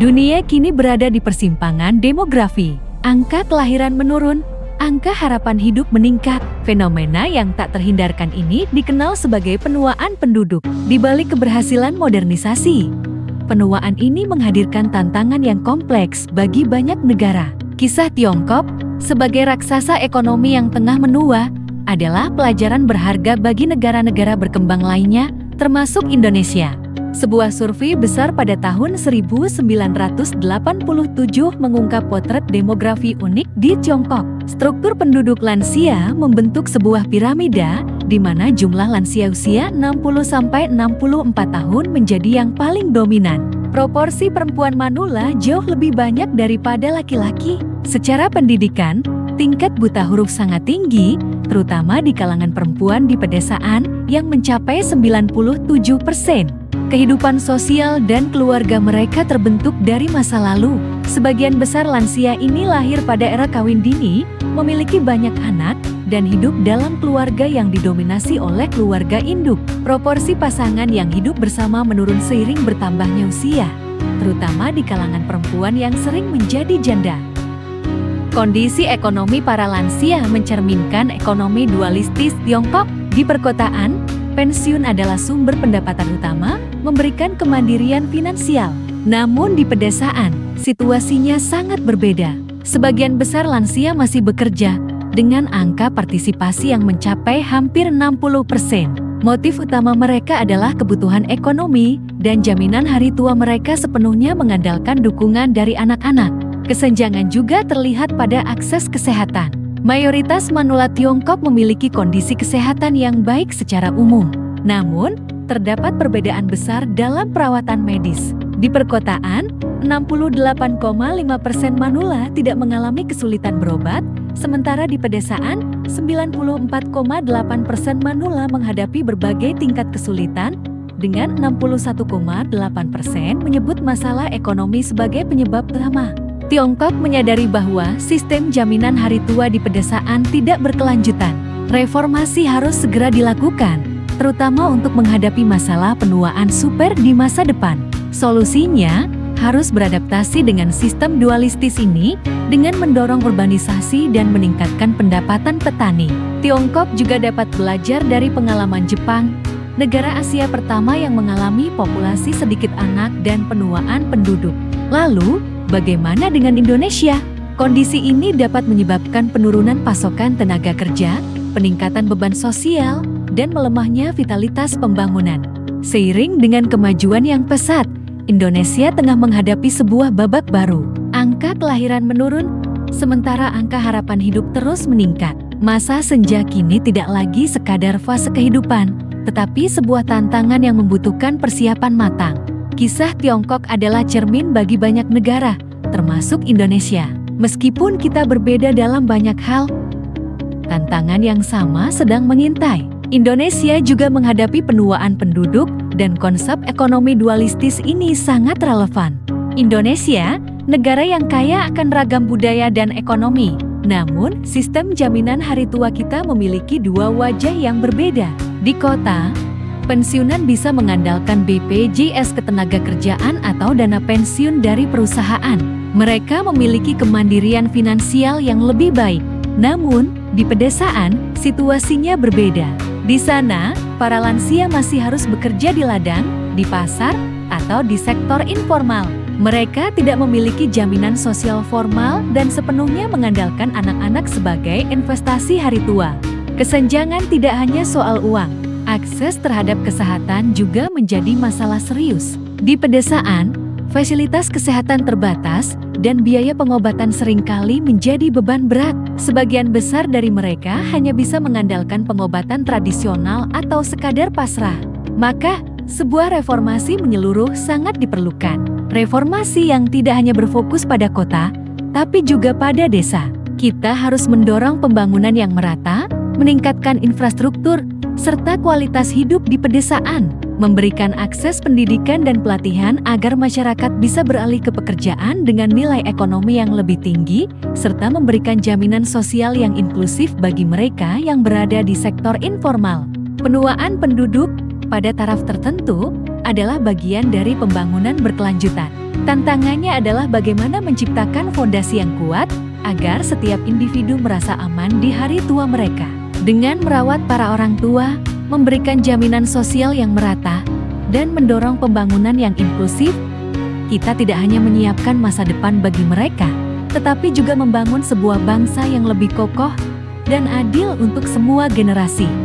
Dunia kini berada di persimpangan demografi. Angka kelahiran menurun, angka harapan hidup meningkat. Fenomena yang tak terhindarkan ini dikenal sebagai penuaan penduduk. Di balik keberhasilan modernisasi, penuaan ini menghadirkan tantangan yang kompleks bagi banyak negara. Kisah Tiongkok sebagai raksasa ekonomi yang tengah menua adalah pelajaran berharga bagi negara-negara berkembang lainnya, termasuk Indonesia. Sebuah survei besar pada tahun 1987 mengungkap potret demografi unik di Tiongkok. Struktur penduduk lansia membentuk sebuah piramida di mana jumlah lansia usia 60-64 tahun menjadi yang paling dominan. Proporsi perempuan manula jauh lebih banyak daripada laki-laki. Secara pendidikan, tingkat buta huruf sangat tinggi, terutama di kalangan perempuan di pedesaan yang mencapai 97%. Kehidupan sosial dan keluarga mereka terbentuk dari masa lalu. Sebagian besar lansia ini lahir pada era kawin dini, memiliki banyak anak, dan hidup dalam keluarga yang didominasi oleh keluarga induk. Proporsi pasangan yang hidup bersama menurun seiring bertambahnya usia, terutama di kalangan perempuan yang sering menjadi janda. Kondisi ekonomi para lansia mencerminkan ekonomi dualistis Tiongkok. Di perkotaan, pensiun adalah sumber pendapatan utama, memberikan kemandirian finansial. Namun di pedesaan, situasinya sangat berbeda. Sebagian besar lansia masih bekerja, dengan angka partisipasi yang mencapai hampir 60%. Motif utama mereka adalah kebutuhan ekonomi, dan jaminan hari tua mereka sepenuhnya mengandalkan dukungan dari anak-anak. Kesenjangan juga terlihat pada akses kesehatan. Mayoritas manula Tiongkok memiliki kondisi kesehatan yang baik secara umum. Namun, terdapat perbedaan besar dalam perawatan medis. Di perkotaan, 68,5% manula tidak mengalami kesulitan berobat, sementara di pedesaan, 94,8% manula menghadapi berbagai tingkat kesulitan, dengan 61,8% menyebut masalah ekonomi sebagai penyebab utama. Tiongkok menyadari bahwa sistem jaminan hari tua di pedesaan tidak berkelanjutan. Reformasi harus segera dilakukan, terutama untuk menghadapi masalah penuaan super di masa depan. Solusinya harus beradaptasi dengan sistem dualistis ini dengan mendorong urbanisasi dan meningkatkan pendapatan petani. Tiongkok juga dapat belajar dari pengalaman Jepang, negara Asia pertama yang mengalami populasi sedikit anak dan penuaan penduduk. Lalu, bagaimana dengan Indonesia? Kondisi ini dapat menyebabkan penurunan pasokan tenaga kerja, peningkatan beban sosial, dan melemahnya vitalitas pembangunan. Seiring dengan kemajuan yang pesat, Indonesia tengah menghadapi sebuah babak baru. Angka kelahiran menurun, sementara angka harapan hidup terus meningkat. Masa senja kini tidak lagi sekadar fase kehidupan, tetapi sebuah tantangan yang membutuhkan persiapan matang. Kisah Tiongkok adalah cermin bagi banyak negara, termasuk Indonesia. Meskipun kita berbeda dalam banyak hal, tantangan yang sama sedang mengintai. Indonesia juga menghadapi penuaan penduduk, dan konsep ekonomi dualistis ini sangat relevan. Indonesia, negara yang kaya akan ragam budaya dan ekonomi. Namun, sistem jaminan hari tua kita memiliki dua wajah yang berbeda. Di kota, pensiunan bisa mengandalkan BPJS Ketenagakerjaan atau dana pensiun dari perusahaan. Mereka memiliki kemandirian finansial yang lebih baik. Namun, di pedesaan, situasinya berbeda. Di sana, para lansia masih harus bekerja di ladang, di pasar, atau di sektor informal. Mereka tidak memiliki jaminan sosial formal dan sepenuhnya mengandalkan anak-anak sebagai investasi hari tua. Kesenjangan tidak hanya soal uang. Akses terhadap kesehatan juga menjadi masalah serius. Di pedesaan, fasilitas kesehatan terbatas dan biaya pengobatan seringkali menjadi beban berat. Sebagian besar dari mereka hanya bisa mengandalkan pengobatan tradisional atau sekadar pasrah. Maka, sebuah reformasi menyeluruh sangat diperlukan. Reformasi yang tidak hanya berfokus pada kota, tapi juga pada desa. Kita harus mendorong pembangunan yang merata, meningkatkan infrastruktur, serta kualitas hidup di pedesaan, memberikan akses pendidikan dan pelatihan agar masyarakat bisa beralih ke pekerjaan dengan nilai ekonomi yang lebih tinggi, serta memberikan jaminan sosial yang inklusif bagi mereka yang berada di sektor informal. Penuaan penduduk pada taraf tertentu adalah bagian dari pembangunan berkelanjutan. Tantangannya adalah bagaimana menciptakan fondasi yang kuat agar setiap individu merasa aman di hari tua mereka. Dengan merawat para orang tua, memberikan jaminan sosial yang merata, dan mendorong pembangunan yang inklusif, kita tidak hanya menyiapkan masa depan bagi mereka, tetapi juga membangun sebuah bangsa yang lebih kokoh dan adil untuk semua generasi.